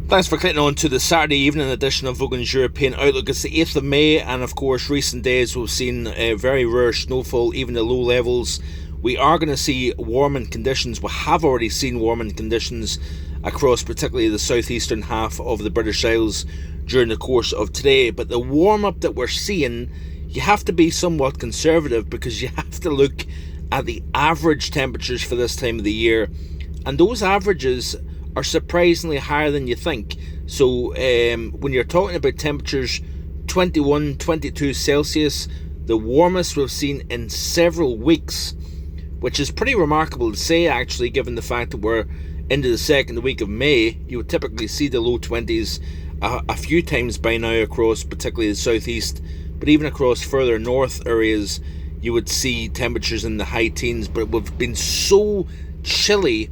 Thanks for clicking on to the Saturday evening edition of Vogan's European Outlook. It's the 8th of May, and of course, recent days we've seen very rare snowfall, even at low levels. We are going to see warming conditions. We have already seen warming conditions across particularly the southeastern half of the British Isles during the course of today. But the warm up that we're seeing, you have to be somewhat conservative because you have to look at the average temperatures for this time of the year. And those averages are surprisingly higher than you think. So when you're talking about temperatures 21, 22 Celsius, the warmest we've seen in several weeks, which is pretty remarkable to say actually, given the fact that we're into the second week of May. You would typically see the low 20s a few times by now across particularly the southeast, but even across further north areas you would see temperatures in the high teens. But we've been so chilly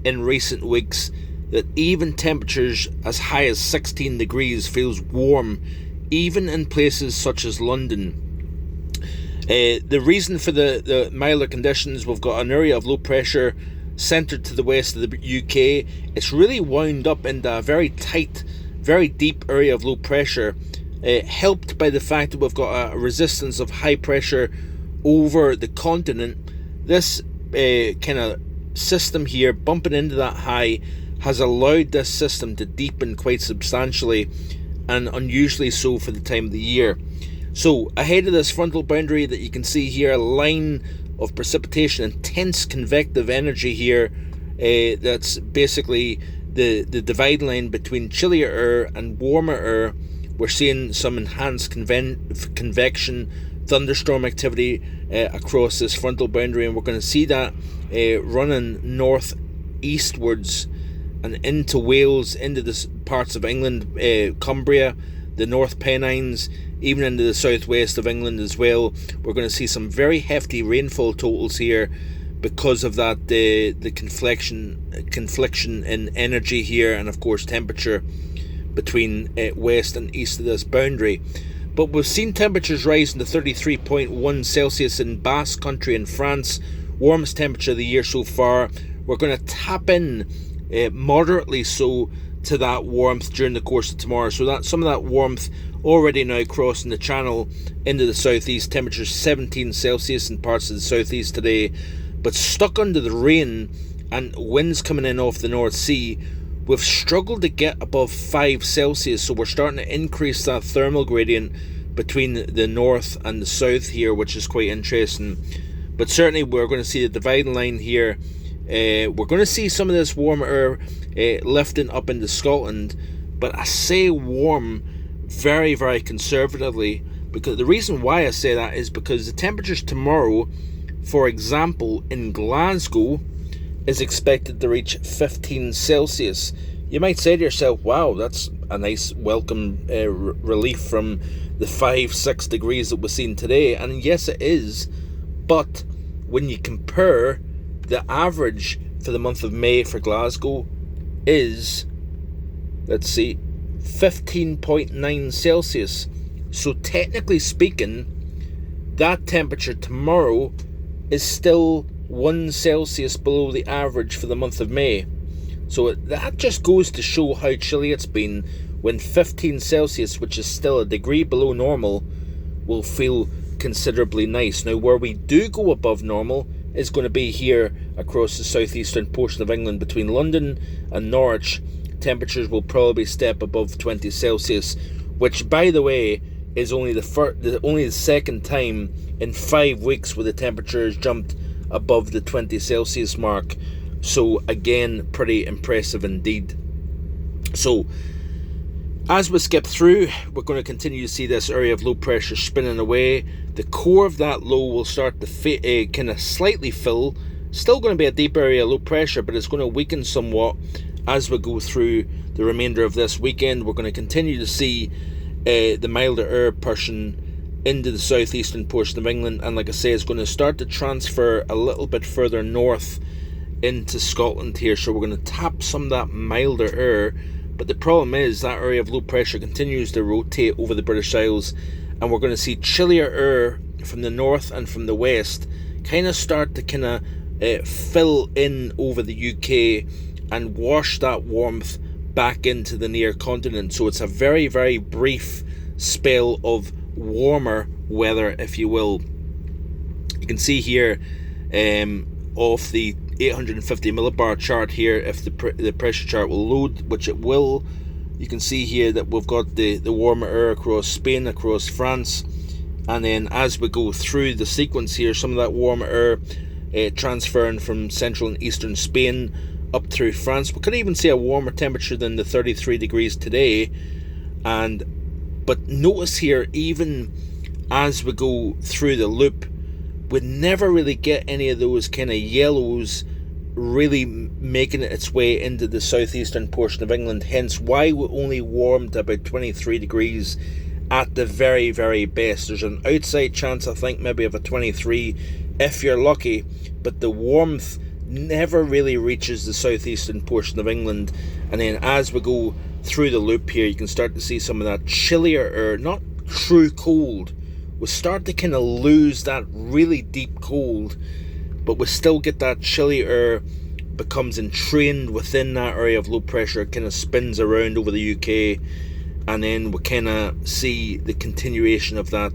in recent weeks that even temperatures as high as 16 degrees feels warm, even in places such as London. The reason for the milder conditions, we've got an area of low pressure centred to the west of the UK. It's really wound up into a very tight, very deep area of low pressure, helped by the fact that we've got a resistance of high pressure over the continent. This kind of system here bumping into that high has allowed this system to deepen quite substantially, and unusually so for the time of the year. So ahead of this frontal boundary that you can see here, a line of precipitation, intense convective energy here, that's basically the dividing line between chillier air and warmer air. We're seeing some enhanced convection, thunderstorm activity across this frontal boundary, and we're going to see that running north eastwards and into Wales, into the parts of England, Cumbria, the North Pennines, even into the southwest of England as well. We're going to see some very hefty rainfall totals here because of that, the confliction in energy here, and of course temperature between west and east of this boundary. But we've seen temperatures rising to 33.1 Celsius in Basque Country in France, warmest temperature of the year so far. We're going to tap in moderately so to that warmth during the course of tomorrow. So that some of that warmth already now crossing the channel into the southeast. Temperatures 17 Celsius in parts of the southeast today, but stuck under the rain and winds coming in off the North Sea. We've struggled to get above 5 Celsius, so we're starting to increase that thermal gradient between the north and the south here, which is quite interesting. But certainly we're going to see the dividing line here. We're going to see some of this warm air lifting up into Scotland, but I say warm very, very conservatively, because the reason why I say that is because the temperatures tomorrow, for example, in Glasgow, is expected to reach 15 Celsius. You might say to yourself, wow, that's a nice welcome relief from the 5-6 degrees that we're seeing today. And yes, it is. But when you compare, the average for the month of May for Glasgow is, let's see, 15.9 Celsius. So technically speaking, that temperature tomorrow is still 1 Celsius below the average for the month of May. So that just goes to show how chilly it's been, when 15 Celsius, which is still a degree below normal, will feel considerably nice. Now, where we do go above normal is going to be here across the southeastern portion of England between London and Norwich. Temperatures will probably step above 20 Celsius, which, by the way, is only the second time in 5 weeks where the temperature has jumped above the 20 Celsius mark. So again, pretty impressive indeed. So as we skip through, we're going to continue to see this area of low pressure spinning away. The core of that low will start to kind of slightly fill. Still going to be a deep area of low pressure, but it's going to weaken somewhat as we go through the remainder of this weekend. We're going to continue to see the milder air pushing into the southeastern portion of England, and like I say, it's going to start to transfer a little bit further north into Scotland here. So we're going to tap some of that milder air, but the problem is that area of low pressure continues to rotate over the British Isles, and we're going to see chillier air from the north and from the west kind of start to fill in over the UK and wash that warmth back into the near continent. So it's a very, very brief spell of warmer weather, if you will. You can see here off the 850 millibar chart here, if the pressure chart will load, which it will, you can see here that we've got the warmer air across Spain, across France, and then as we go through the sequence here, some of that warmer air transferring from central and eastern Spain up through France. We could even see a warmer temperature than the 33 degrees today. But notice here, even as we go through the loop, we never really get any of those kind of yellows really making its way into the southeastern portion of England, hence why we only warmed to about 23 degrees at the very, very best. There's an outside chance, I think, maybe of a 23 if you're lucky, but the warmth never really reaches the southeastern portion of England. And then as we go through the loop here, you can start to see some of that chillier air, not true cold. We start to kind of lose that really deep cold, but we still get that chilly air becomes entrained within that area of low pressure. It kind of spins around over the UK, and then we kind of see the continuation of that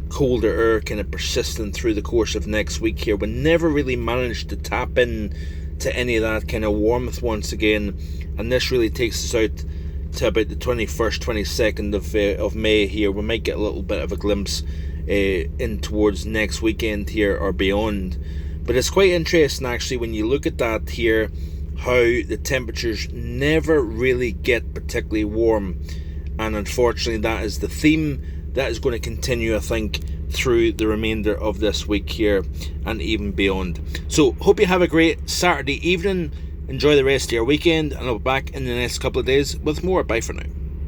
colder air kind of persistent through the course of next week here. We never really managed to tap in to any of that kind of warmth once again, and this really takes us out to about the 21st, 22nd of May here. We might get a little bit of a glimpse in towards next weekend here or beyond. But it's quite interesting actually when you look at that here, how the temperatures never really get particularly warm, and unfortunately that is the theme that is going to continue, I think, through the remainder of this week here and even beyond. So hope you have a great Saturday evening, enjoy the rest of your weekend, and I'll be back in the next couple of days with more. Bye for now.